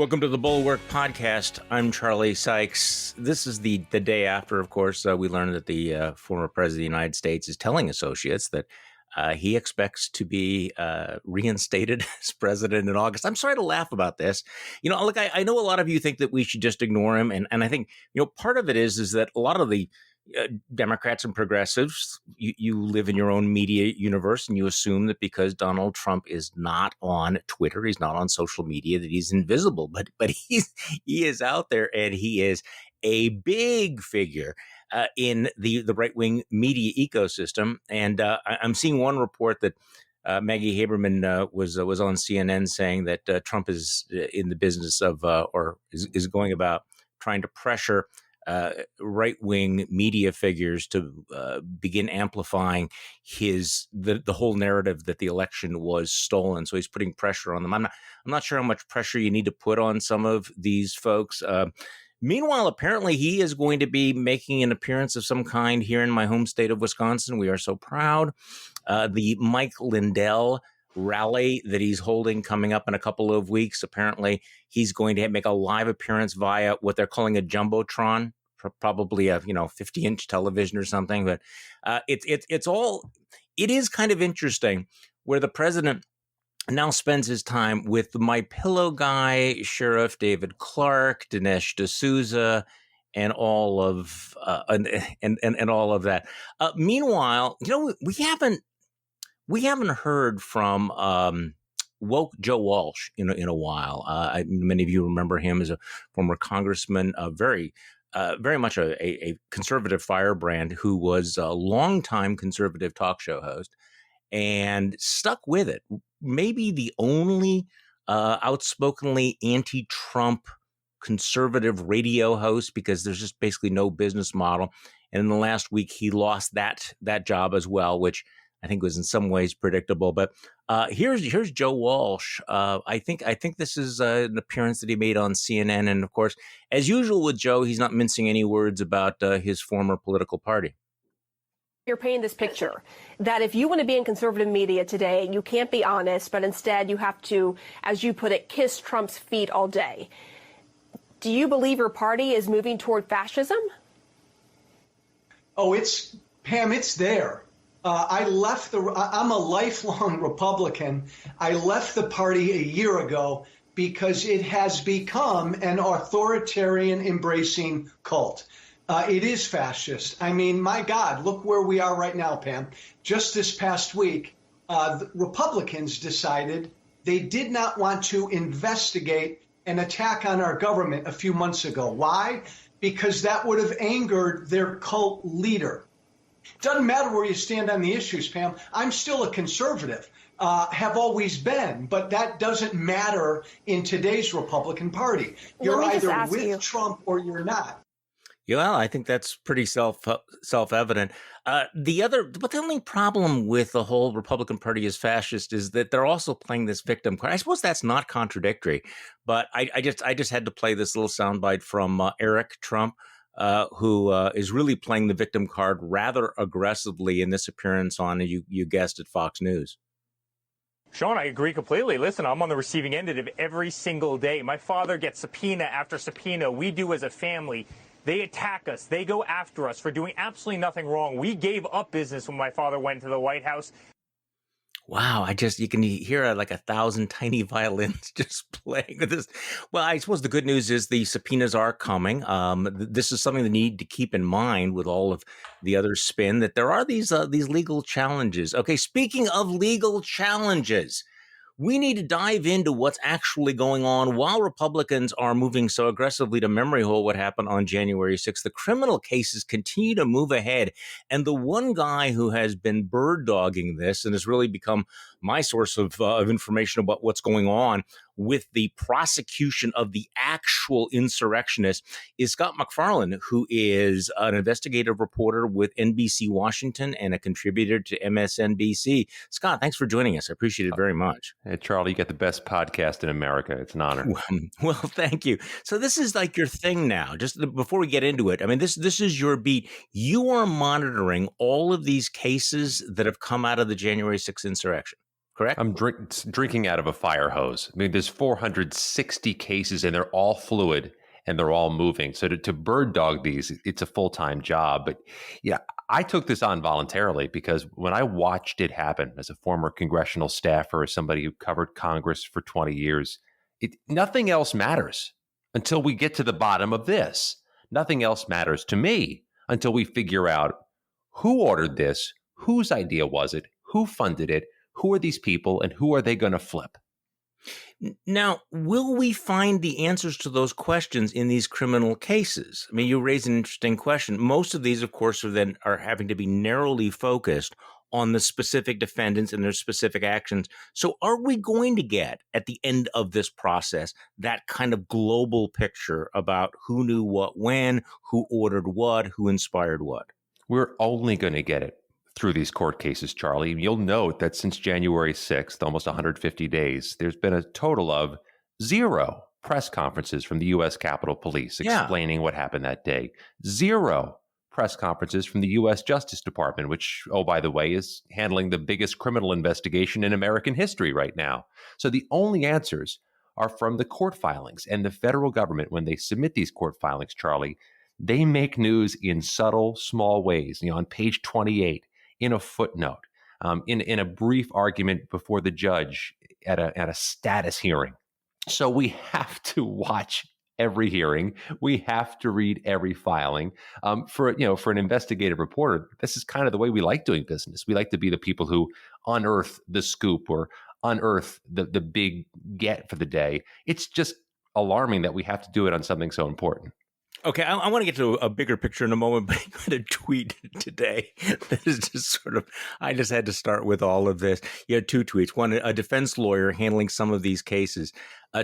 Welcome to the Bulwark podcast. I'm Charlie Sykes. This is the day after, of course, we learned that the former president of the United States is telling associates that he expects to be reinstated as president in August. I'm sorry to laugh about this. Look, I know a lot of you think that we should just ignore him. And I think, part of it is that a lot of the Democrats and progressives, you live in your own media universe and you assume that because Donald Trump is not on Twitter, he's not on social media, that he's invisible. But he is out there, and he is a big figure in the right-wing media ecosystem. And I'm seeing one report that Maggie Haberman was on CNN saying that Trump is in the business of or is going about trying to pressure right-wing media figures to begin amplifying the whole narrative that the election was stolen. So he's putting pressure on them. I'm not sure how much pressure you need to put on some of these folks. Meanwhile, apparently he is going to be making an appearance of some kind here in my home state of Wisconsin. We are so proud. The Mike Lindell rally that he's holding coming up in a couple of weeks. Apparently, he's going to make a live appearance via what they're calling a jumbotron, probably a 50-inch television or something. But it is kind of interesting where the president now spends his time with the My Pillow guy, Sheriff David Clark, Dinesh D'Souza, and all of and all of that. Meanwhile, we haven't heard from woke Joe Walsh in a while. Many of you remember him as a former congressman, very much a conservative firebrand who was a longtime conservative talk show host and stuck with it. Maybe the only outspokenly anti-Trump conservative radio host, because there's just basically no business model. And in the last week, he lost that job as well, which I think was in some ways predictable. But here's Joe Walsh. I think this is an appearance that he made on CNN. And of course, as usual with Joe, he's not mincing any words about his former political party. You're painting this picture that if you want to be in conservative media today, you can't be honest, but instead you have to, as you put it, kiss Trump's feet all day. Do you believe your party is moving toward fascism? Oh, Pam, it's there. I'm a lifelong Republican. I left the party a year ago because it has become an authoritarian embracing cult. It is fascist. I mean, my God, look where we are right now, Pam. Just this past week, the Republicans decided they did not want to investigate an attack on our government a few months ago. Why? Because that would have angered their cult leader. Doesn't matter where you stand on the issues, Pam. I'm still a conservative, have always been, but that doesn't matter in today's Republican Party. You're either with Trump or you're not. Yeah, I think that's pretty self-evident. But the only problem with the whole Republican Party is fascist is that they're also playing this victim card. I suppose that's not contradictory, but I just had to play this little soundbite from Eric Trump, who is really playing the victim card rather aggressively in this appearance on, you guessed it, Fox News. Sean, I agree completely. Listen, I'm on the receiving end of it every single day. My father gets subpoena after subpoena. We do as a family. They attack us. They go after us for doing absolutely nothing wrong. We gave up business when my father went to the White House. Wow, you can hear like 1,000 tiny violins just playing with this. Well, I suppose the good news is the subpoenas are coming. This is something that you need to keep in mind with all of the other spin, that there are these legal challenges. Okay, speaking of legal challenges, we need to dive into what's actually going on while Republicans are moving so aggressively to memory hole what happened on January 6th. The criminal cases continue to move ahead. And the one guy who has been bird dogging this and has really become my source of information about what's going on with the prosecution of the actual insurrectionists is Scott MacFarlane, who is an investigative reporter with NBC Washington and a contributor to MSNBC. Scott, thanks for joining us. I appreciate it very much. Hey, Charlie, you got the best podcast in America. It's an honor. Well, thank you. So this is like your thing now. Just before we get into it, I mean, this is your beat. You are monitoring all of these cases that have come out of the January 6th insurrection, correct? I'm drinking out of a fire hose. I mean, there's 460 cases and they're all fluid and they're all moving. So to bird dog these, it's a full-time job. But yeah, I took this on voluntarily because when I watched it happen as a former congressional staffer, as somebody who covered Congress for 20 years, nothing else matters until we get to the bottom of this. Nothing else matters to me until we figure out who ordered this, whose idea was it, who funded it, who are these people, and who are they going to flip? Now, will we find the answers to those questions in these criminal cases? I mean, you raise an interesting question. Most of these, of course, are having to be narrowly focused on the specific defendants and their specific actions. So are we going to get, at the end of this process, that kind of global picture about who knew what when, who ordered what, who inspired what? We're only going to get it through these court cases, Charlie. You'll note that since January 6th, almost 150 days, there's been a total of 0 press conferences from the U.S. Capitol Police explaining what happened that day. 0 press conferences from the U.S. Justice Department, which, oh, by the way, is handling the biggest criminal investigation in American history right now. So the only answers are from the court filings. And the federal government, when they submit these court filings, Charlie, they make news in subtle, small ways. On page 28, in a footnote, in a brief argument before the judge at a status hearing. So we have to watch every hearing. We have to read every filing. For an investigative reporter, this is kind of the way we like doing business. We like to be the people who unearth the scoop or unearth the big get for the day. It's just alarming that we have to do it on something so important. Okay, I want to get to a bigger picture in a moment, but I got a tweet today that is just I just had to start with all of this. You had 2 tweets. One, a defense lawyer handling some of these cases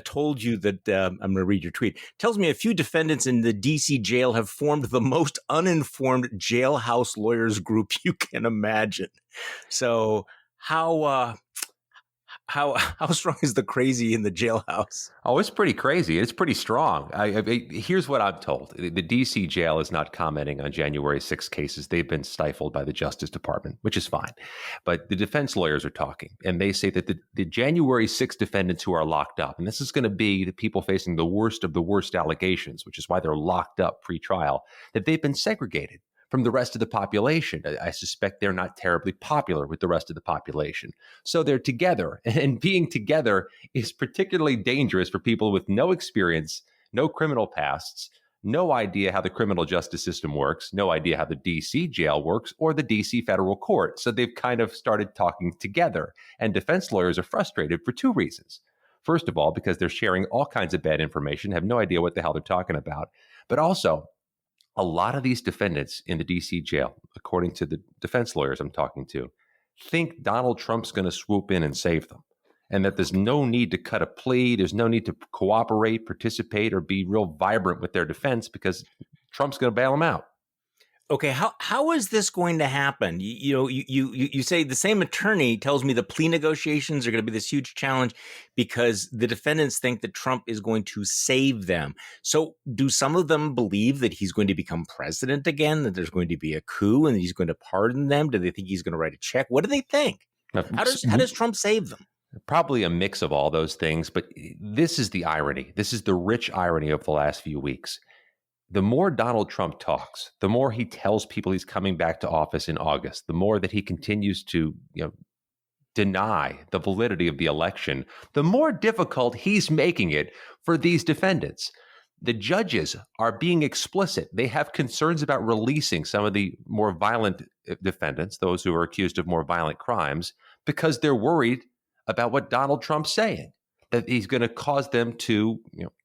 told you that, I'm going to read your tweet, tells me a few defendants in the D.C. jail have formed the most uninformed jailhouse lawyers group you can imagine. So how strong is the crazy in the jailhouse? Oh, it's pretty crazy. It's pretty strong. Here's what I'm told. The D.C. jail is not commenting on January 6 cases. They've been stifled by the Justice Department, which is fine. But the defense lawyers are talking, and they say that the January 6 defendants who are locked up, and this is going to be the people facing the worst of the worst allegations, which is why they're locked up pre-trial, that they've been segregated from the rest of the population. I suspect they're not terribly popular with the rest of the population. So they're together, and being together is particularly dangerous for people with no experience, no criminal pasts, no idea how the criminal justice system works, no idea how the DC jail works or the DC federal court. So they've kind of started talking together, and defense lawyers are frustrated for 2 reasons. First of all, because they're sharing all kinds of bad information, have no idea what the hell they're talking about, but also a lot of these defendants in the D.C. jail, according to the defense lawyers I'm talking to, think Donald Trump's going to swoop in and save them, and that there's no need to cut a plea. There's no need to cooperate, participate, or be real vibrant with their defense because Trump's going to bail them out. Okay, how is this going to happen? You say the same attorney tells me the plea negotiations are going to be this huge challenge because the defendants think that Trump is going to save them. So do some of them believe that he's going to become president again, that there's going to be a coup and he's going to pardon them? Do they think he's going to write a check? What do they think? How does Trump save them? Probably a mix of all those things, but this is the irony. This is the rich irony of the last few weeks. The more Donald Trump talks, the more he tells people he's coming back to office in August, the more that he continues to deny the validity of the election, the more difficult he's making it for these defendants. The judges are being explicit. They have concerns about releasing some of the more violent defendants, those who are accused of more violent crimes, because they're worried about what Donald Trump's saying, that he's going to cause them to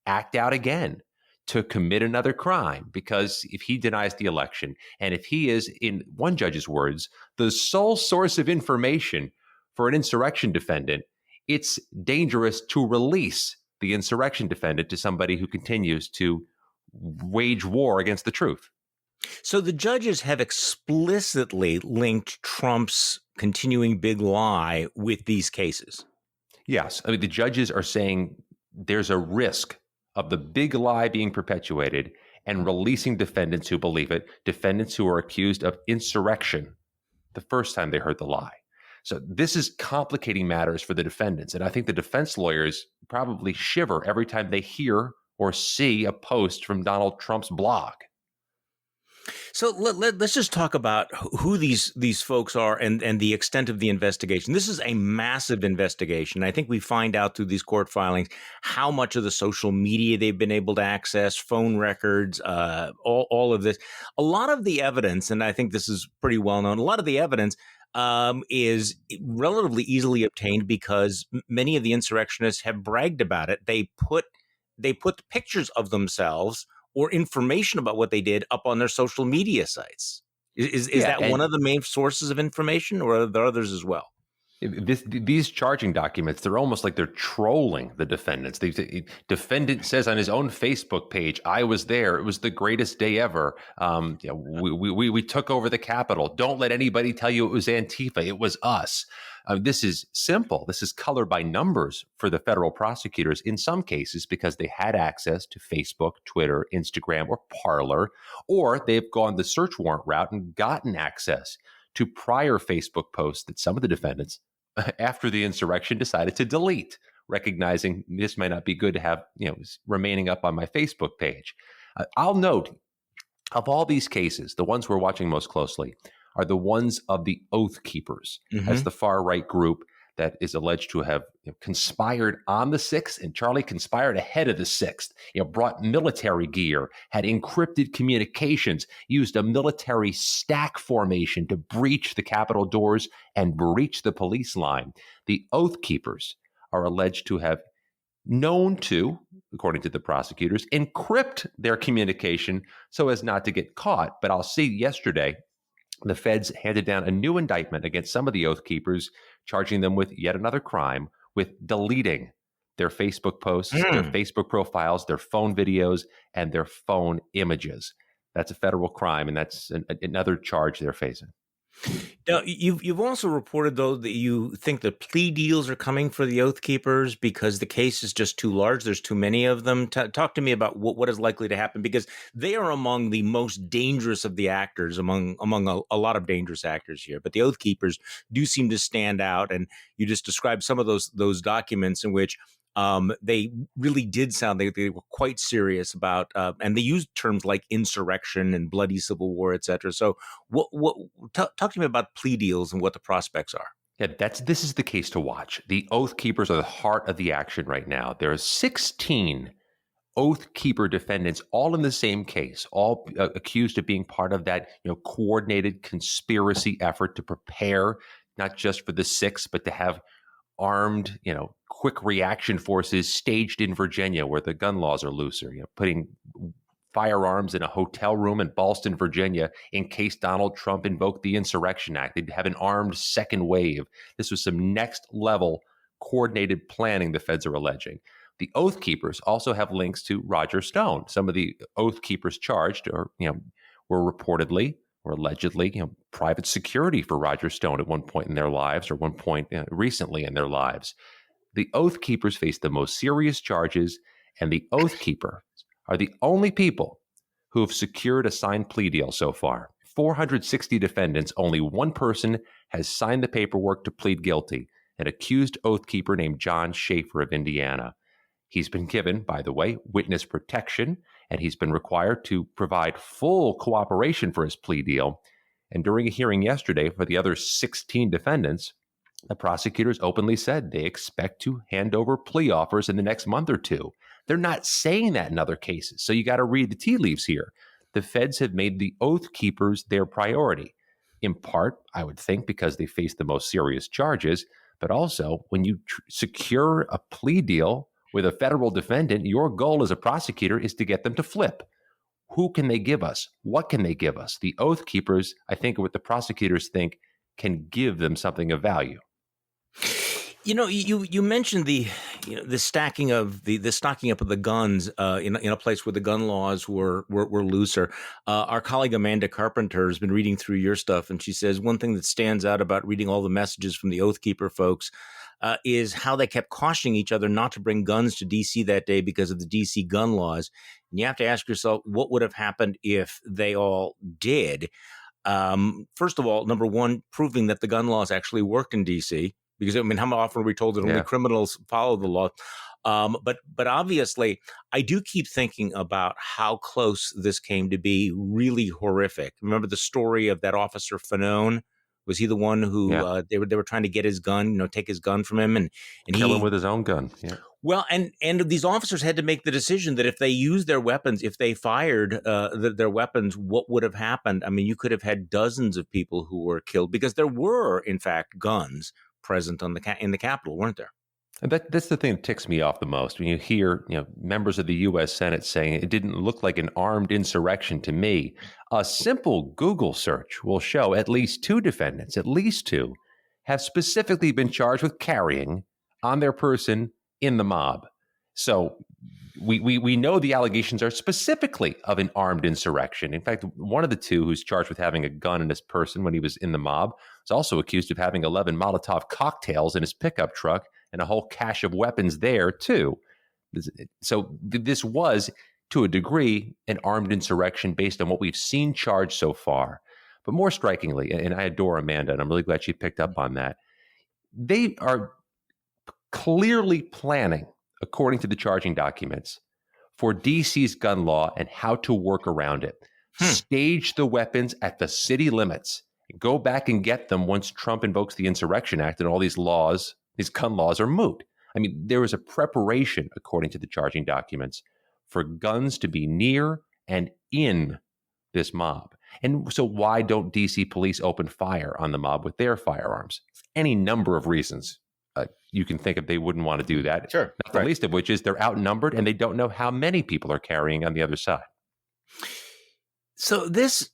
act out again, to commit another crime, because if he denies the election, and if he is, in one judge's words, the sole source of information for an insurrection defendant, it's dangerous to release the insurrection defendant to somebody who continues to wage war against the truth. So the judges have explicitly linked Trump's continuing big lie with these cases. Yes. I mean, the judges are saying there's a risk of the big lie being perpetuated and releasing defendants who believe it, defendants who are accused of insurrection the first time they heard the lie. So this is complicating matters for the defendants. And I think the defense lawyers probably shiver every time they hear or see a post from Donald Trump's blog. So let's just talk about who these folks are and the extent of the investigation. This is a massive investigation. I think we find out through these court filings how much of the social media they've been able to access, phone records, all of this. A lot of the evidence, and I think this is pretty well known, a lot of the evidence is relatively easily obtained because many of the insurrectionists have bragged about it. They put pictures of themselves or information about what they did up on their social media sites. Is that one of the main sources of information, or are there others as well? These charging documents, they're almost like they're trolling the defendants. The defendant says on his own Facebook page, "I was there. It was the greatest day ever. We took over the Capitol. Don't let anybody tell you it was Antifa. It was us." This is simple. This is color by numbers for the federal prosecutors in some cases because they had access to Facebook, Twitter, Instagram, or Parler, or they've gone the search warrant route and gotten access to prior Facebook posts that some of the defendants, after the insurrection, decided to delete, recognizing this might not be good to have, remaining up on my Facebook page. I'll note, of all these cases, the ones we're watching most closely are the ones of the Oath Keepers, as the far-right group that is alleged to have conspired on the 6th, and Charlie conspired ahead of the 6th, brought military gear, had encrypted communications, used a military stack formation to breach the Capitol doors and breach the police line. The Oath Keepers are alleged to have known to, according to the prosecutors, encrypt their communication so as not to get caught. But I'll see yesterday, the feds handed down a new indictment against some of the Oath Keepers, charging them with yet another crime, with deleting their Facebook posts, their Facebook profiles, their phone videos, and their phone images. That's a federal crime, and that's another charge they're facing. Now, you've also reported, though, that you think the plea deals are coming for the Oath Keepers because the case is just too large. There's too many of them. Talk to me about what is likely to happen, because they are among the most dangerous of the actors, among a lot of dangerous actors here. But the Oath Keepers do seem to stand out, and you just described some of those documents in which they really did sound they were quite serious about, and they used terms like insurrection and bloody civil war, et cetera. So talk to me about plea deals and what the prospects are. Yeah, this is the case to watch. The Oath Keepers are the heart of the action right now. There are 16 Oath Keeper defendants, all in the same case, all accused of being part of that coordinated conspiracy effort to prepare not just for the 6th, but to have armed, quick reaction forces staged in Virginia where the gun laws are looser, putting firearms in a hotel room in Ballston, Virginia, in case Donald Trump invoked the Insurrection Act. They'd have an armed second wave. This was some next level coordinated planning, the feds are alleging. The Oath Keepers also have links to Roger Stone. Some of the Oath Keepers charged were reportedly or allegedly, private security for Roger Stone at one point in their lives, or one point recently in their lives. The Oath Keepers face the most serious charges, and the Oath Keeper are the only people who have secured a signed plea deal so far. 460 defendants, only one person has signed the paperwork to plead guilty, an accused Oath Keeper named John Schaefer of Indiana. He's been given, by the way, witness protection, and he's been required to provide full cooperation for his plea deal. And during a hearing yesterday for the other 16 defendants, the prosecutors openly said they expect to hand over plea offers in the next month or two. They're not saying that in other cases, so you got to read the tea leaves here. The feds have made the Oath Keepers their priority, in part, I would think, because they face the most serious charges, but also when you secure a plea deal with a federal defendant, your goal as a prosecutor is to get them to flip. Who can they give us? What can they give us? The Oath Keepers, I think, what the prosecutors think can give them something of value. You mentioned the stacking of the stocking up of the guns in a place where the gun laws were looser. Our colleague Amanda Carpenter has been reading through your stuff, and she says one thing that stands out about reading all the messages from the Oath Keeper folks is how they kept cautioning each other not to bring guns to D.C. that day because of the D.C. gun laws. And you have to ask yourself, what would have happened if they all did? First of all, number one, proving that the gun laws actually worked in D.C., because, I mean, how often are we told that only criminals follow the law? But obviously, I do keep thinking about how close this came to be really horrific. Remember the story of that officer Fanone? Was he the one who they were trying to get his gun, take his gun from him and kill him with his own gun? Yeah. Well, and these officers had to make the decision that if they used their weapons, if they fired their weapons, what would have happened? I mean, you could have had dozens of people who were killed because there were, in fact, guns present in the Capitol, weren't there? And that's the thing that ticks me off the most. When you hear, members of the U.S. Senate saying it didn't look like an armed insurrection to me, a simple Google search will show at least two defendants, have specifically been charged with carrying on their person in the mob. So we know the allegations are specifically of an armed insurrection. In fact, one of the two who's charged with having a gun in his person when he was in the mob was also accused of having 11 Molotov cocktails in his pickup truck and a whole cache of weapons there, too. So this was, to a degree, an armed insurrection based on what we've seen charged so far. But more strikingly, and I adore Amanda, and I'm really glad she picked up on that, they are clearly planning, according to the charging documents, for DC's gun law and how to work around it. Stage the weapons at the city limits. Go back and get them once Trump invokes the Insurrection Act and all these laws, these gun laws, are moot. I mean, there was a preparation, according to the charging documents, for guns to be near and in this mob. And so why don't DC police open fire on the mob with their firearms? Any number of reasons you can think of they wouldn't want to do that. Sure. Not the least of which is they're outnumbered and they don't know how many people are carrying on the other side. So this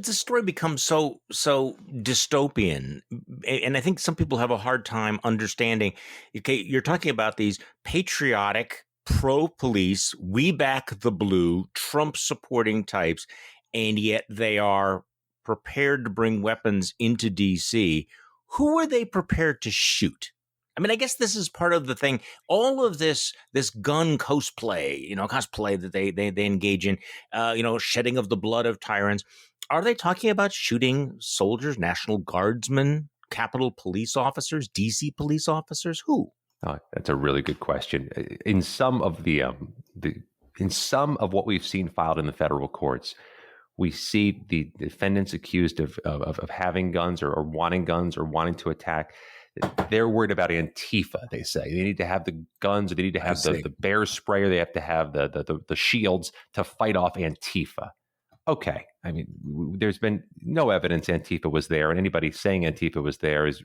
story becomes so dystopian, and I think some people have a hard time understanding. Okay, you're talking about these patriotic, pro-police, we back the blue, Trump-supporting types, and yet they are prepared to bring weapons into D.C. Who are they prepared to shoot? I mean, I guess this is part of the thing. All of this gun cosplay, cosplay that they engage in, shedding of the blood of tyrants. Are they talking about shooting soldiers, National Guardsmen, Capitol police officers, DC police officers? Who? Oh, that's a really good question. In some of in some of what we've seen filed in the federal courts, we see the defendants accused of having guns or wanting guns or wanting to attack. They're worried about Antifa, they say. They need to have the guns, or they need to have the bear spray, or they have to have the shields to fight off Antifa. Okay. I mean, there's been no evidence Antifa was there, and anybody saying Antifa was there is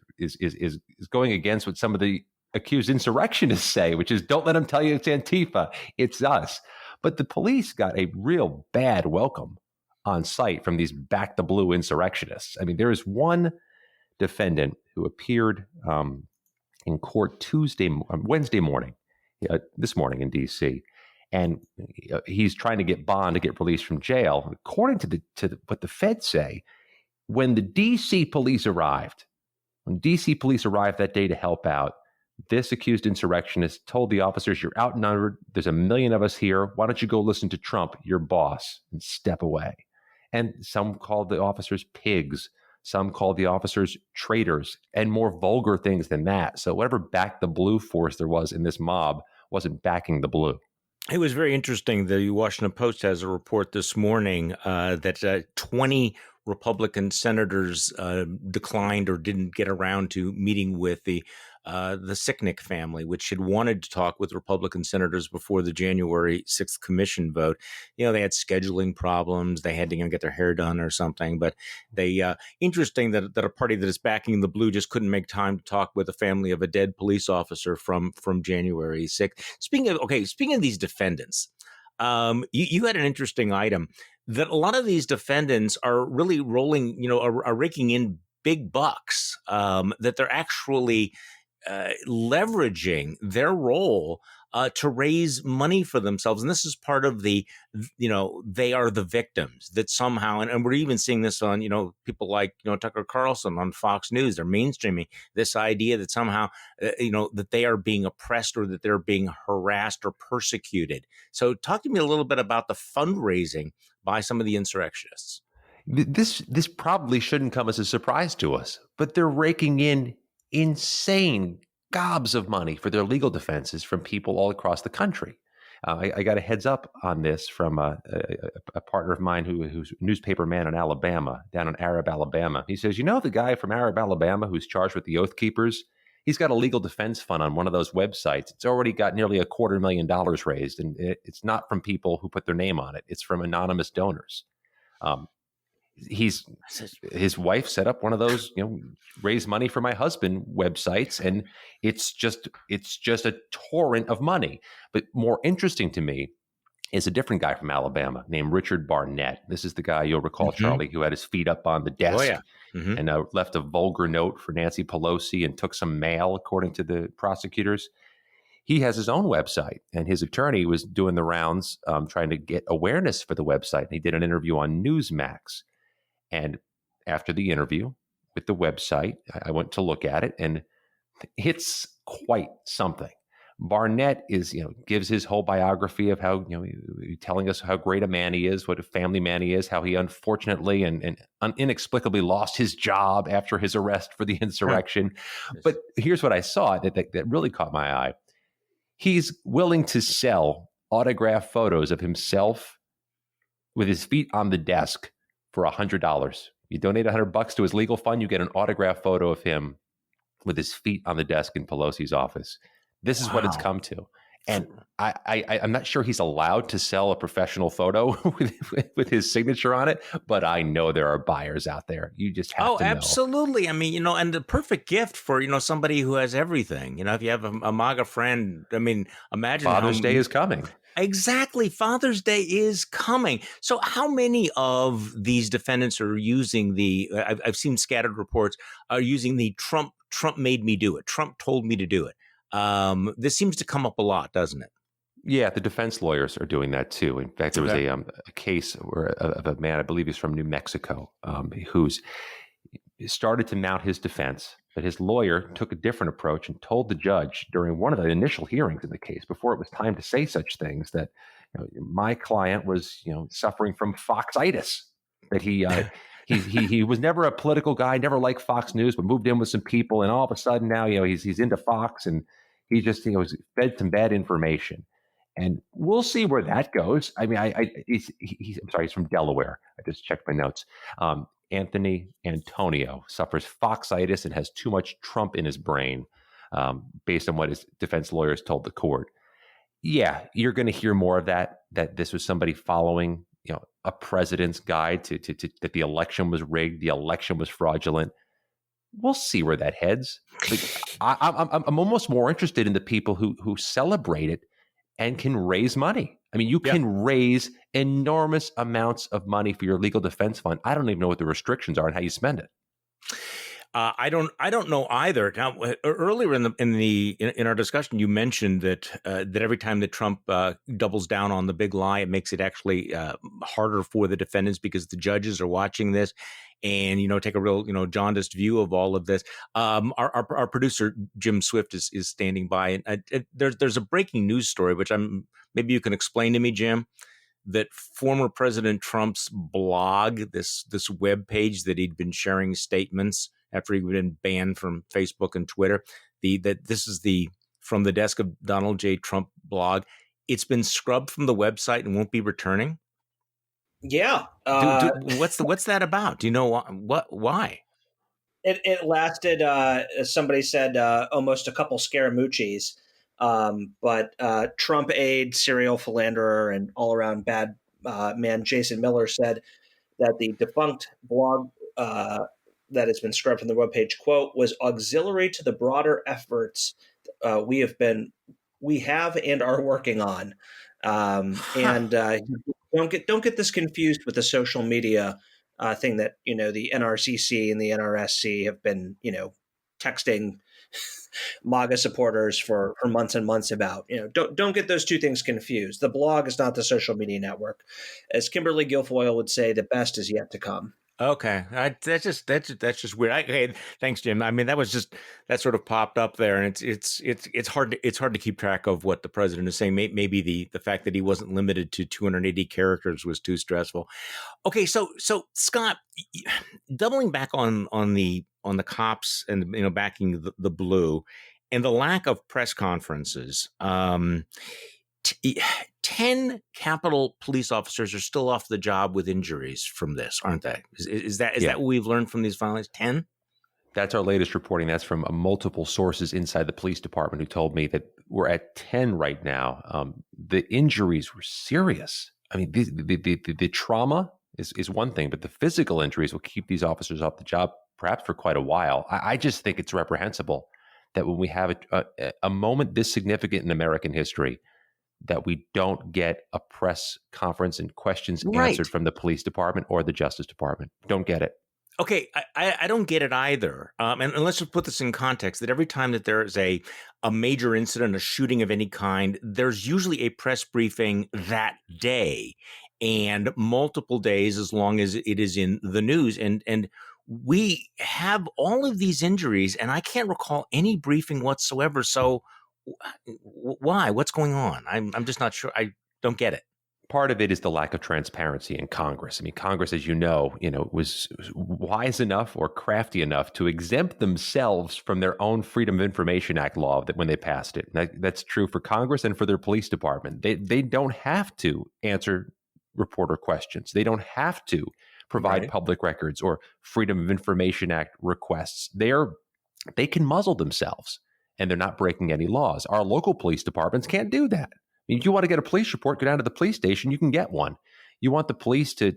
going against what some of the accused insurrectionists say, which is, don't let them tell you it's Antifa, it's us. But the police got a real bad welcome on site from these back the blue insurrectionists. I mean, there is one defendant who appeared in court Wednesday morning, this morning in D.C., and he's trying to get bond to get released from jail. According to what the feds say, when D.C. police arrived that day to help out, this accused insurrectionist told the officers, "You're outnumbered. There's 1 million of us here. Why don't you go listen to Trump, your boss, and step away?" And some called the officers pigs. Some called the officers traitors and more vulgar things than that. So whatever back the blue force there was in this mob wasn't backing the blue. It was very interesting. The Washington Post has a report this morning that 20 Republican senators declined or didn't get around to meeting with the Sicknick family, which had wanted to talk with Republican senators before the January 6th commission vote. They had scheduling problems. They had to get their hair done or something. But interesting that a party that is backing the blue just couldn't make time to talk with a family of a dead police officer from January 6th. Speaking of these defendants, you had an interesting item that a lot of these defendants are really rolling, are raking in big bucks, that they're actually leveraging their role to raise money for themselves. And this is part of they are the victims that somehow, and we're even seeing this on, people like, Tucker Carlson on Fox News, they're mainstreaming this idea that somehow, that they are being oppressed or that they're being harassed or persecuted. So talk to me a little bit about the fundraising by some of the insurrectionists. This probably shouldn't come as a surprise to us, but they're raking in insane gobs of money for their legal defenses from people all across the country. I got a heads up on this from a partner of mine who's a newspaper man in Alabama, down in Arab, Alabama. He says, the guy from Arab, Alabama who's charged with the Oath Keepers, he's got a legal defense fund on one of those websites. It's already got nearly $250,000 raised, and it's not from people who put their name on it. It's from anonymous donors. His wife set up one of those, raise money for my husband websites, and it's just a torrent of money. But more interesting to me is a different guy from Alabama named Richard Barnett. This is the guy you'll recall, Charlie, who had his feet up on the desk and left a vulgar note for Nancy Pelosi and took some mail, according to the prosecutors. He has his own website, and his attorney was doing the rounds trying to get awareness for the website. And he did an interview on Newsmax. And after the interview with the website, I went to look at it, and it's quite something. Barnett gives his whole biography of how, telling us how great a man he is, what a family man he is, how he unfortunately and inexplicably lost his job after his arrest for the insurrection. But here's what I saw that really caught my eye. He's willing to sell autographed photos of himself with his feet on the desk for $100. You donate $100 to his legal fund, you get an autographed photo of him with his feet on the desk in Pelosi's office. This is what it's come to. And I'm not sure he's allowed to sell a professional photo with his signature on it, but I know there are buyers out there. You just have to know. Oh, absolutely. I mean, and the perfect gift for, somebody who has everything. If you have a MAGA friend, I mean, imagine Father's Day is coming. Exactly. Father's Day is coming. So how many of these defendants are using I've seen scattered reports, are using the Trump made me do it. Trump told me to do it. This seems to come up a lot, doesn't it? Yeah, the defense lawyers are doing that too. In fact, there was a case of a man, I believe he's from New Mexico, who's started to mount his defense, but his lawyer took a different approach and told the judge during one of the initial hearings in the case, before it was time to say such things, that my client was suffering from foxitis, that he was never a political guy, never liked Fox News, but moved in with some people, and all of a sudden now he's into Fox, and he just was fed some bad information. And we'll see where that goes. I mean, I'm sorry, he's from Delaware. I just checked my notes. Anthony Antonio suffers foxitis and has too much Trump in his brain, based on what his defense lawyers told the court. Yeah, you're going to hear more of that this was somebody following, a president's guide to that the election was rigged, the election was fraudulent. We'll see where that heads. I'm almost more interested in the people who celebrate it and can raise money. I mean, you can raise enormous amounts of money for your legal defense fund. I don't even know what the restrictions are and how you spend it. I don't know either. Now, earlier in our discussion, you mentioned that every time that Trump doubles down on the big lie, it makes it actually harder for the defendants because the judges are watching this and take a real jaundiced view of all of this. Our producer Jim Swift is standing by, and there's a breaking news story which maybe you can explain to me, Jim. That former President Trump's blog, this web page that he'd been sharing statements after he'd been banned from Facebook and Twitter, this is the From the Desk of Donald J. Trump blog. It's been scrubbed from the website and won't be returning. Yeah. What's that about? Do you know why? It lasted, as somebody said, almost a couple Scaramucci's. But Trump aide, serial philanderer, and all-around bad man Jason Miller said that the defunct blog that has been scrubbed from the webpage, quote, was auxiliary to the broader efforts we have and are working on. And don't get this confused with the social media thing that the NRCC and the NRSC have been texting MAGA supporters for months and months about. Don't get those two things confused. The blog is not the social media network. As Kimberly Guilfoyle would say, the best is yet to come. Okay, that's just weird. Hey, thanks, Jim. I mean, that sort of popped up there, and it's hard to keep track of what the president is saying. Maybe the fact that he wasn't limited to 280 characters was too stressful. Okay, so Scott, doubling back on the cops and backing the blue, and the lack of press conferences. 10 Capitol police officers are still off the job with injuries from this, aren't they? Is that what we've learned from these filings? 10? That's our latest reporting. That's from multiple sources inside the police department who told me that we're at 10 right now. The injuries were serious. I mean, the trauma is one thing, but the physical injuries will keep these officers off the job perhaps for quite a while. I just think it's reprehensible that when we have a moment this significant in American history, that we don't get a press conference and questions answered from the police department or the Justice Department. Don't get it. Okay, I don't get it either. And let's just put this in context, that every time that there is a major incident, a shooting of any kind, there's usually a press briefing that day and multiple days as long as it is in the news. And we have all of these injuries, and I can't recall any briefing whatsoever. So why? What's going on? I'm just not sure. I don't get it. Part of it is the lack of transparency in Congress. I mean, Congress, as you know, was wise enough or crafty enough to exempt themselves from their own Freedom of Information Act law that when they passed it. That's true for Congress and for their police department. They don't have to answer reporter questions. They don't have to provide public records or Freedom of Information Act requests. They can muzzle themselves, and they're not breaking any laws. Our local police departments can't do that. I mean, if you want to get a police report, go down to the police station, you can get one. You want the police to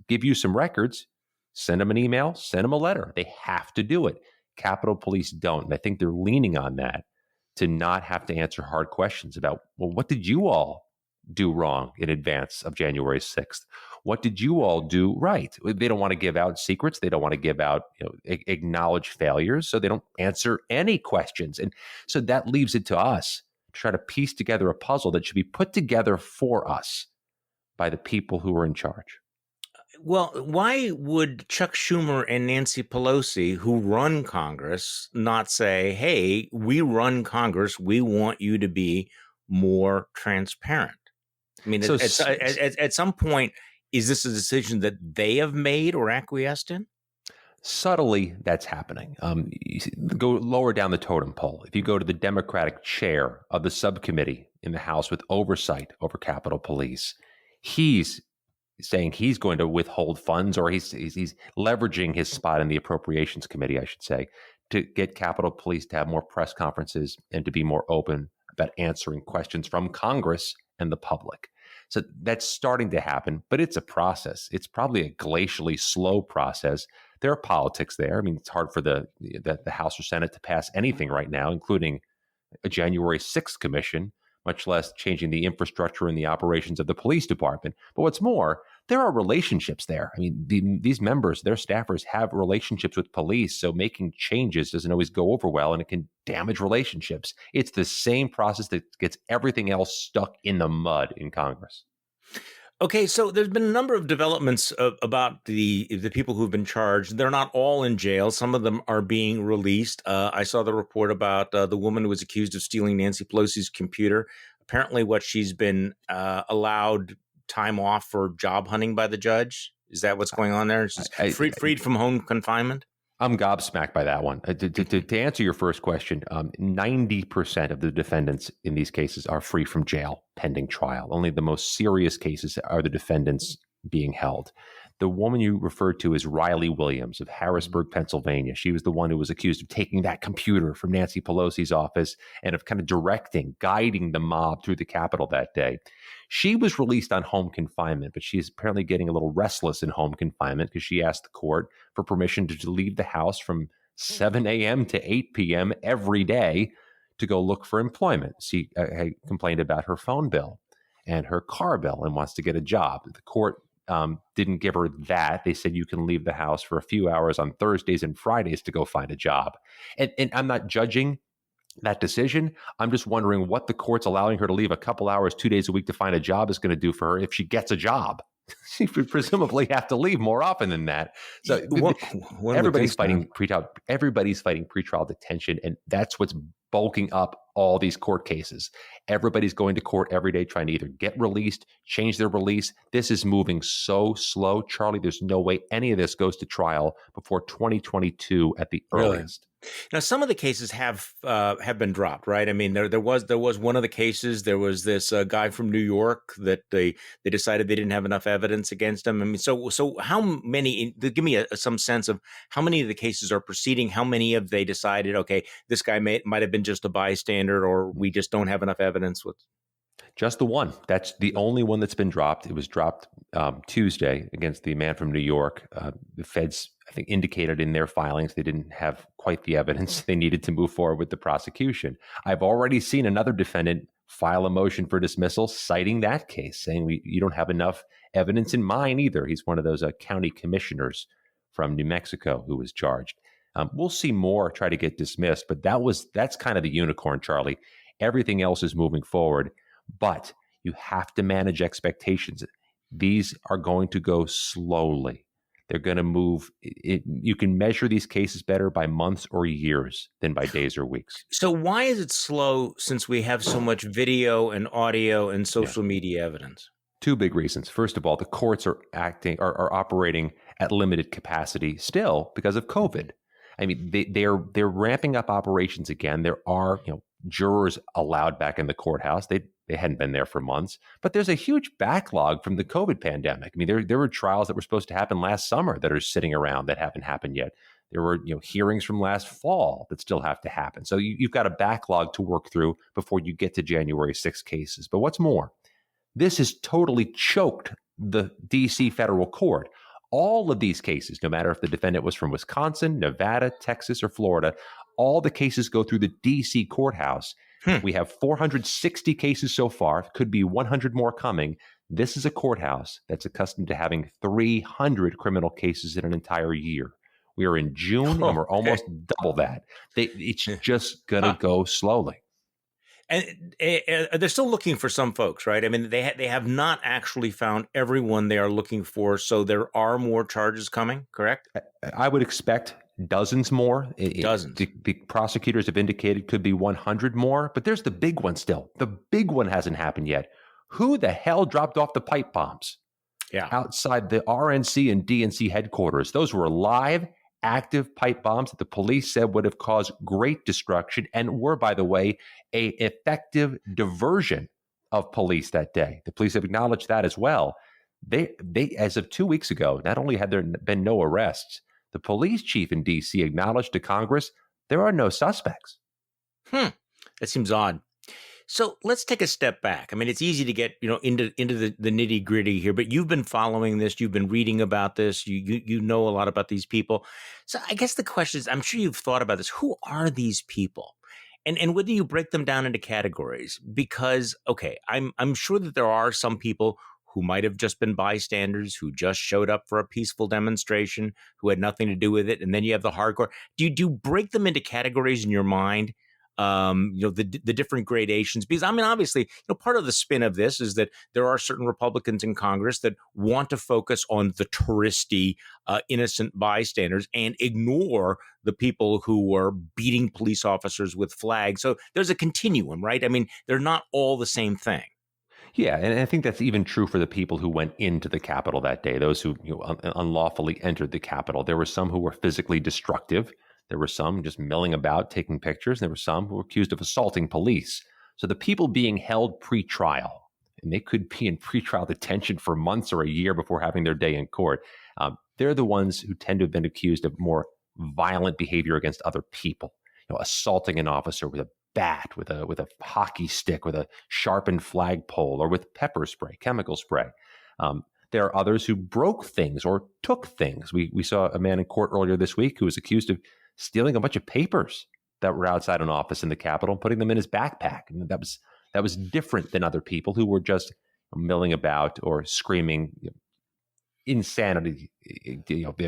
give you some records, send them an email, send them a letter. They have to do it. Capitol Police don't. And I think they're leaning on that to not have to answer hard questions about, well, what did you all do wrong in advance of January 6th? What did you all do right? They don't want to give out secrets. They don't want to give out, acknowledge failures. So they don't answer any questions. And so that leaves it to us to try to piece together a puzzle that should be put together for us by the people who are in charge. Well, why would Chuck Schumer and Nancy Pelosi, who run Congress, not say, hey, we run Congress, we want you to be more transparent? I mean, so at some point, is this a decision that they have made or acquiesced in? Subtly, that's happening. Go lower down the totem pole. If you go to the Democratic chair of the subcommittee in the House with oversight over Capitol Police, he's saying he's going to withhold funds, or he's leveraging his spot in the Appropriations Committee, I should say, to get Capitol Police to have more press conferences and to be more open about answering questions from Congress and the public. So that's starting to happen, but it's a process. It's probably a glacially slow process. There are politics there. I mean, it's hard for the House or Senate to pass anything right now, including a January 6th commission, much less changing the infrastructure and the operations of the police department. But what's more, there are relationships there. I mean, these members, their staffers have relationships with police, so making changes doesn't always go over well, and it can damage relationships. It's the same process that gets everything else stuck in the mud in Congress. Okay, so there's been a number of developments about the people who've been charged. They're not all in jail. Some of them are being released. I saw the report about the woman who was accused of stealing Nancy Pelosi's computer. Apparently, she's been allowed time off for job hunting by the judge. Is that what's going on there? She's freed from home confinement? I'm gobsmacked by that one. To answer your first question, 90% of the defendants in these cases are free from jail pending trial. Only the most serious cases are the defendants being held. The woman you referred to is Riley Williams of Harrisburg, Pennsylvania. She was the one who was accused of taking that computer from Nancy Pelosi's office and of kind of guiding the mob through the Capitol that day. She was released on home confinement, but she's apparently getting a little restless in home confinement because she asked the court for permission to leave the house from 7 a.m. to 8 p.m. every day to go look for employment. She complained about her phone bill and her car bill and wants to get a job. The court didn't give her that. They said you can leave the house for a few hours on Thursdays and Fridays to go find a job. And I'm not judging that decision. I'm just wondering what the court's allowing her to leave a couple hours, 2 days a week to find a job is going to do for her if she gets a job. she would presumably have to leave more often than that. So everybody's fighting pretrial detention, and that's what's bulking up all these court cases. Everybody's going to court every day trying to either get released, change their release. This is moving so slow, Charlie. There's no way any of this goes to trial before 2022 at the earliest. Now, some of the cases have been dropped, right? I mean, there was one of the cases. There was this guy from New York that they decided they didn't have enough evidence against him. I mean, so how many? Give me some sense of how many of the cases are proceeding. How many have they decided? Okay, this guy might have been just a bystander, or we just don't have enough evidence with. Just the one. That's the only one that's been dropped. It was dropped Tuesday against the man from New York. The feds, I think, indicated in their filings they didn't have quite the evidence they needed to move forward with the prosecution. I've already seen another defendant file a motion for dismissal citing that case, saying you don't have enough evidence in mine either. He's one of those county commissioners from New Mexico who was charged. We'll see more try to get dismissed, but that's kind of the unicorn, Charlie. Everything else is moving forward. But you have to manage expectations. These are going to go slowly. They're going to move. You can measure these cases better by months or years than by days or weeks. So why is it slow since we have so much video and audio and social media evidence? Two big reasons. First of all, the courts are operating at limited capacity still because of COVID. I mean, they're ramping up operations again. There are jurors allowed back in the courthouse. They hadn't been there for months, but there's a huge backlog from the COVID pandemic. I mean, there were trials that were supposed to happen last summer that are sitting around that haven't happened yet. There were hearings from last fall that still have to happen. So you've got a backlog to work through before you get to January 6 cases. But what's more, this has totally choked the D.C. federal court. All of these cases, no matter if the defendant was from Wisconsin, Nevada, Texas, or Florida, all the cases go through the D.C. courthouse. We have 460 cases so far. Could be 100 more coming. This is a courthouse that's accustomed to having 300 criminal cases in an entire year. We are in June, and we're almost double that. It's just going to go slowly. And they're still looking for some folks, right? I mean, they have not actually found everyone they are looking for, so there are more charges coming, correct? I would expect dozens more. Dozens. The prosecutors have indicated could be 100 more, but there's the big one still. The big one hasn't happened yet. Who the hell dropped off the pipe bombs? Yeah. Outside the RNC and DNC headquarters. Those were live, active pipe bombs that the police said would have caused great destruction and were, by the way, an effective diversion of police that day. The police have acknowledged that as well. They as of 2 weeks ago, not only had there been no arrests, the police chief in D.C. acknowledged to Congress there are no suspects. That seems odd. So let's take a step back. I mean, it's easy to get into the nitty gritty here, but you've been following this, you've been reading about this, you know a lot about these people. So I guess the question is, I'm sure you've thought about this. Who are these people? And whether you break them down into categories, because I'm sure that there are some people who might have just been bystanders, who just showed up for a peaceful demonstration, who had nothing to do with it, and then you have the hardcore. Do you break them into categories in your mind? The different gradations, because I mean, obviously, part of the spin of this is that there are certain Republicans in Congress that want to focus on the touristy, innocent bystanders and ignore the people who were beating police officers with flags. So there's a continuum, right? I mean, they're not all the same thing. Yeah, and I think that's even true for the people who went into the Capitol that day, those who unlawfully entered the Capitol. There were some who were physically destructive. There were some just milling about, taking pictures. There were some who were accused of assaulting police. So the people being held pre-trial, and they could be in pre-trial detention for months or a year before having their day in court, they're the ones who tend to have been accused of more violent behavior against other people. Assaulting an officer with a bat, with a hockey stick, with a sharpened flagpole, or with pepper spray, chemical spray. There are others who broke things or took things. We saw a man in court earlier this week who was accused of stealing a bunch of papers that were outside an office in the Capitol and putting them in his backpack. And that was different than other people who were just milling about or screaming insanity,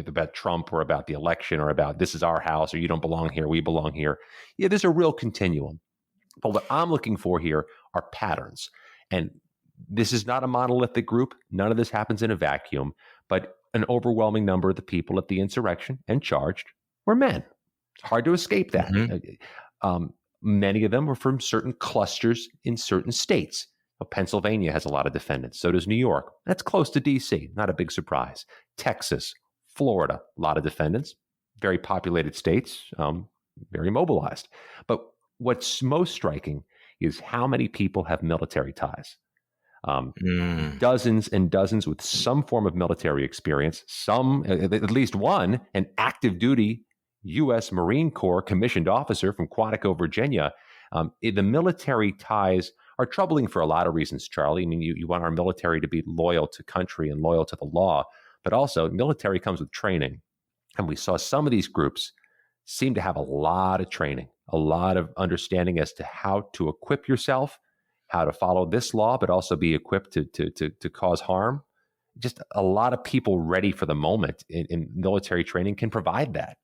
about Trump or about the election or about this is our house or you don't belong here, we belong here. Yeah, there's a real continuum. But what I'm looking for here are patterns. And This is not a monolithic group. None of this happens in a vacuum, but an overwhelming number of the people at the insurrection and charged were men. It's hard to escape that. Many of them were from certain clusters in certain states. Pennsylvania has a lot of defendants. So does New York. That's close to D.C. Not a big surprise. Texas, Florida, a lot of defendants. Very populated states, very mobilized. But what's most striking is how many people have military ties. Dozens and dozens with some form of military experience, some, at least one, an active duty U.S. Marine Corps commissioned officer from Quantico, Virginia. The military ties are troubling for a lot of reasons, Charlie. I mean, you want our military to be loyal to country and loyal to the law, but also military comes with training. And we saw some of these groups seem to have a lot of training, a lot of understanding as to how to equip yourself, how to follow this law, but also be equipped to cause harm. Just a lot of people ready for the moment in military training can provide that.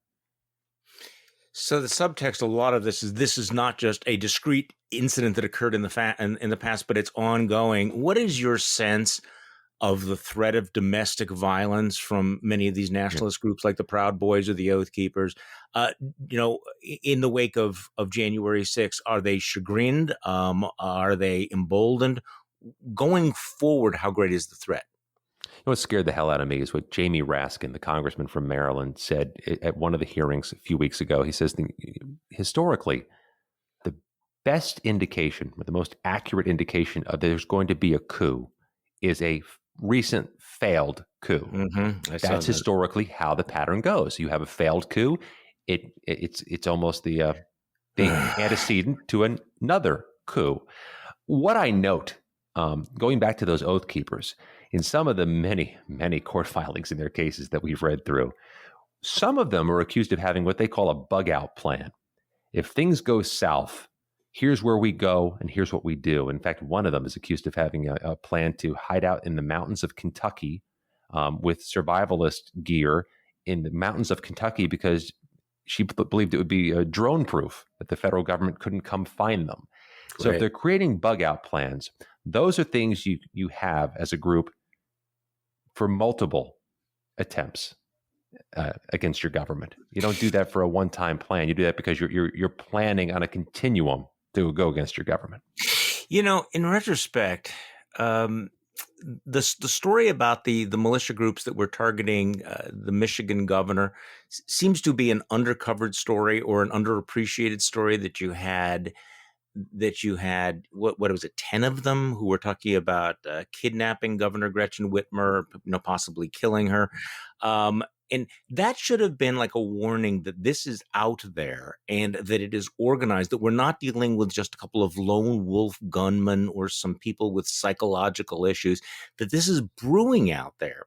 So the subtext, a lot of this is not just a discrete incident that occurred in the past, but it's ongoing. What is your sense of the threat of domestic violence from many of these nationalist groups like the Proud Boys or the Oath Keepers? In the wake of January 6th, are they chagrined? Are they emboldened? Going forward, how great is the threat? What scared the hell out of me is what Jamie Raskin, the congressman from Maryland, said at one of the hearings a few weeks ago. He says, historically, the best indication, or the most accurate indication of there's going to be a coup is a recent failed coup. That's historically how the pattern goes. You have a failed coup. It's almost the antecedent to another coup. What I note, going back to those Oath Keepers, in some of the many, many court filings in their cases that we've read through, some of them are accused of having what they call a bug out plan. If things go south, here's where we go and here's what we do. In fact, one of them is accused of having a plan to hide out in the mountains of Kentucky with survivalist gear in the mountains of Kentucky because she believed it would be drone proof, that the federal government couldn't come find them. So if they're creating bug out plans, those are things you have as a group for multiple attempts against your government. You don't do that for a one-time plan. You do that because you're planning on a continuum to go against your government. In retrospect, the story about the militia groups that were targeting the Michigan governor seems to be an undercovered story or an underappreciated story that you had what was it, 10 of them who were talking about kidnapping Governor Gretchen Whitmer, possibly killing her. And that should have been like a warning that this is out there and that it is organized, that we're not dealing with just a couple of lone wolf gunmen or some people with psychological issues, that this is brewing out there.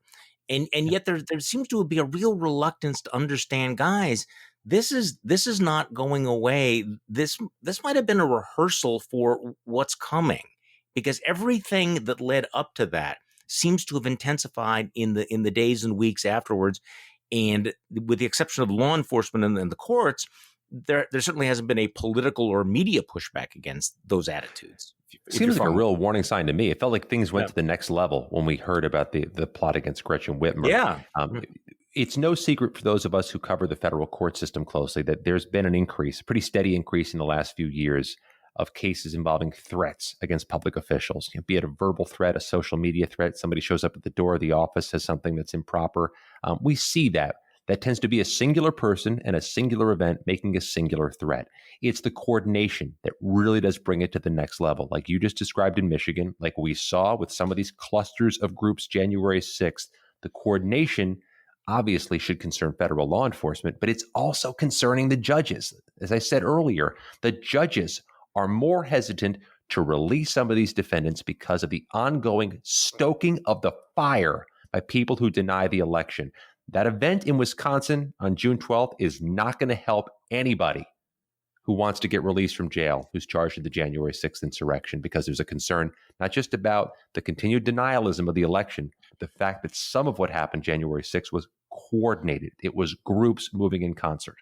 And yet there seems to be a real reluctance to understand, guys, this is not going away. This might have been a rehearsal for what's coming, because everything that led up to that seems to have intensified in the days and weeks afterwards. And with the exception of law enforcement and the courts, there certainly hasn't been a political or media pushback against those attitudes. Seems like a real warning sign to me. It felt like things went to the next level when we heard about the plot against Gretchen Whitmer. Yeah. It's no secret for those of us who cover the federal court system closely that there's been an increase, a pretty steady increase in the last few years of cases involving threats against public officials, be it a verbal threat, a social media threat, somebody shows up at the door of the office, says something that's improper. We see that. That tends to be a singular person and a singular event making a singular threat. It's the coordination that really does bring it to the next level, like you just described in Michigan, like we saw with some of these clusters of groups January 6th. The coordination obviously should concern federal law enforcement, but it's also concerning the judges. As I said earlier, the judges are more hesitant to release some of these defendants because of the ongoing stoking of the fire by people who deny the election. That event in Wisconsin on June 12th is not going to help anybody who wants to get released from jail, who's charged with the January 6th insurrection, because there's a concern not just about the continued denialism of the election, but the fact that some of what happened January 6th was coordinated. It was groups moving in concert.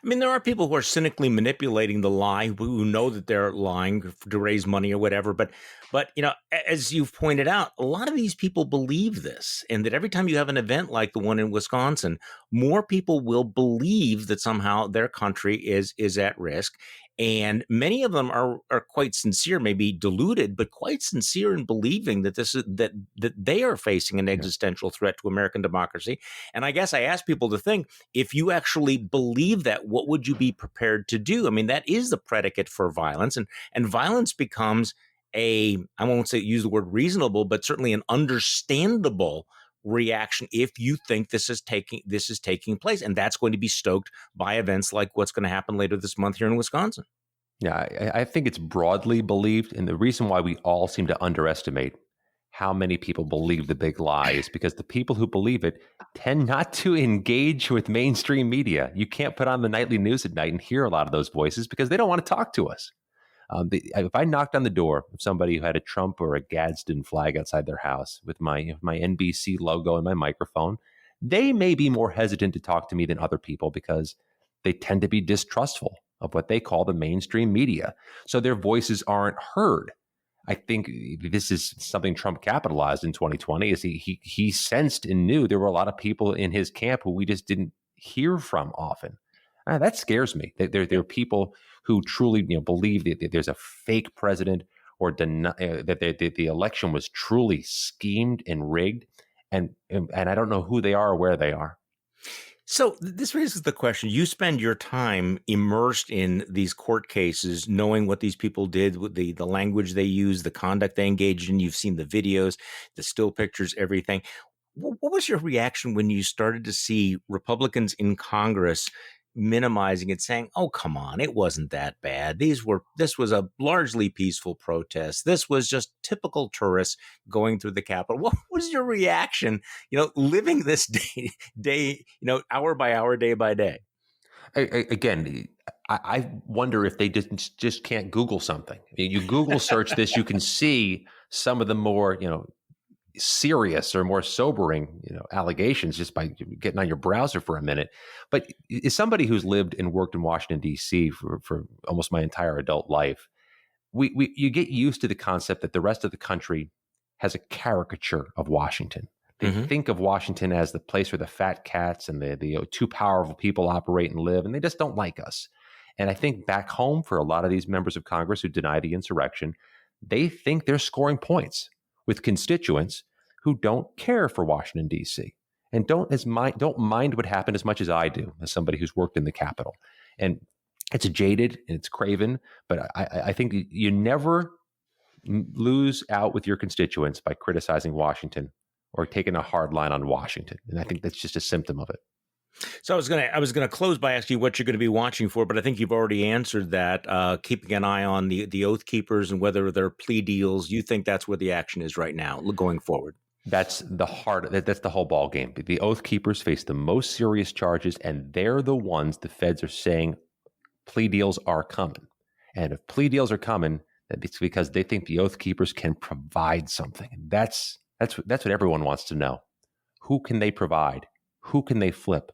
I mean, there are people who are cynically manipulating the lie, who know that they're lying to raise money or whatever. But as you've pointed out, a lot of these people believe this, and that every time you have an event like the one in Wisconsin, more people will believe that somehow their country is at risk. And many of them are quite sincere, maybe deluded, but quite sincere in believing that that they are facing an existential threat to American democracy. And I guess I ask people to think, if you actually believe that, what would you be prepared to do? I mean, that is the predicate for violence, and violence becomes I won't say use the word reasonable, but certainly an understandable reaction if you think this is taking place, and that's going to be stoked by events like what's going to happen later this month here in Wisconsin. Yeah, I think it's broadly believed, and the reason why we all seem to underestimate how many people believe the big lie is because the people who believe it tend not to engage with mainstream media. You can't put on the nightly news at night and hear a lot of those voices because they don't want to talk to us. If I knocked on the door of somebody who had a Trump or a Gadsden flag outside their house with my NBC logo and my microphone, they may be more hesitant to talk to me than other people because they tend to be distrustful of what they call the mainstream media. So their voices aren't heard. I think this is something Trump capitalized in 2020, is he sensed and knew there were a lot of people in his camp who we just didn't hear from often. That scares me. There are people who truly believe that there's a fake president, or that the election was truly schemed and rigged, and I don't know who they are or where they are. So this raises the question. You spend your time immersed in these court cases, knowing what these people did, with the language they used, the conduct they engaged in. You've seen the videos, the still pictures, everything. What was your reaction when you started to see Republicans in Congress minimizing it, saying, "Oh, come on, it wasn't that bad. This was a largely peaceful protest. This was just typical tourists going through the Capitol"? What was your reaction, living this day, hour by hour, day by day? I wonder if they just can't Google something. You Google search this, you can see some of the more, serious or more sobering, allegations just by getting on your browser for a minute. But as somebody who's lived and worked in Washington, D.C. for almost my entire adult life, you get used to the concept that the rest of the country has a caricature of Washington. They think of Washington as the place where the fat cats and the too powerful people operate and live, and they just don't like us. And I think back home, for a lot of these members of Congress who deny the insurrection, they think they're scoring points with constituents who don't care for Washington, D.C. and don't mind what happened as much as I do, as somebody who's worked in the Capitol. And it's jaded and it's craven, but I think you never lose out with your constituents by criticizing Washington or taking a hard line on Washington. And I think that's just a symptom of it. So I was gonna close by asking you what you're going to be watching for, but I think you've already answered that. Keeping an eye on the Oath Keepers and whether they're plea deals. You think that's where the action is right now, going forward? That's the heart. That's the whole ball game. The Oath Keepers face the most serious charges, and they're the ones the feds are saying plea deals are coming. And if plea deals are coming, it's because they think the Oath Keepers can provide something. And that's what everyone wants to know. Who can they provide? Who can they flip?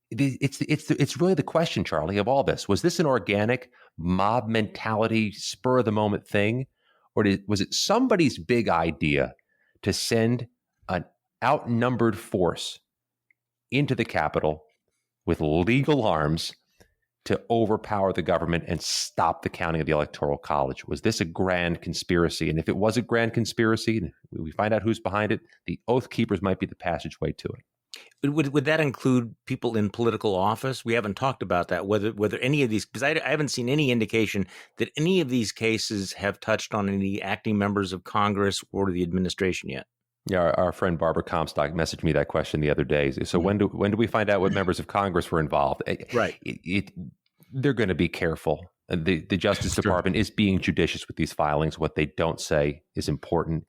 It's really the question, Charlie, of all this. Was this an organic mob mentality, spur of the moment thing? Or was it somebody's big idea to send an outnumbered force into the Capitol with legal arms to overpower the government and stop the counting of the Electoral College? Was this a grand conspiracy? And if it was a grand conspiracy, and we find out who's behind it, the Oath Keepers might be the passageway to it. Would that include people in political office? We haven't talked about that, whether any of these, because I haven't seen any indication that any of these cases have touched on any acting members of Congress or the administration yet. Yeah, our friend Barbara Comstock messaged me that question the other day. So when do we find out what members of Congress were involved? Right. They're going to be careful. The Justice Department is being judicious with these filings. What they don't say is important.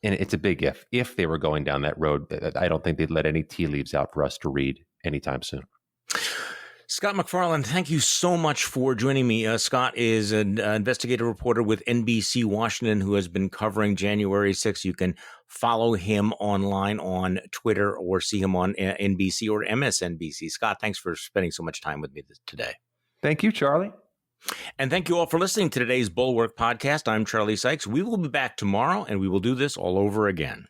And it's a big if they were going down that road, I don't think they'd let any tea leaves out for us to read anytime soon. Scott MacFarlane, thank you so much for joining me. Scott is an investigative reporter with NBC Washington who has been covering January 6th. You can follow him online on Twitter or see him on NBC or MSNBC. Scott, thanks for spending so much time with me today. Thank you, Charlie. And thank you all for listening to today's Bulwark podcast. I'm Charlie Sykes. We will be back tomorrow, and we will do this all over again.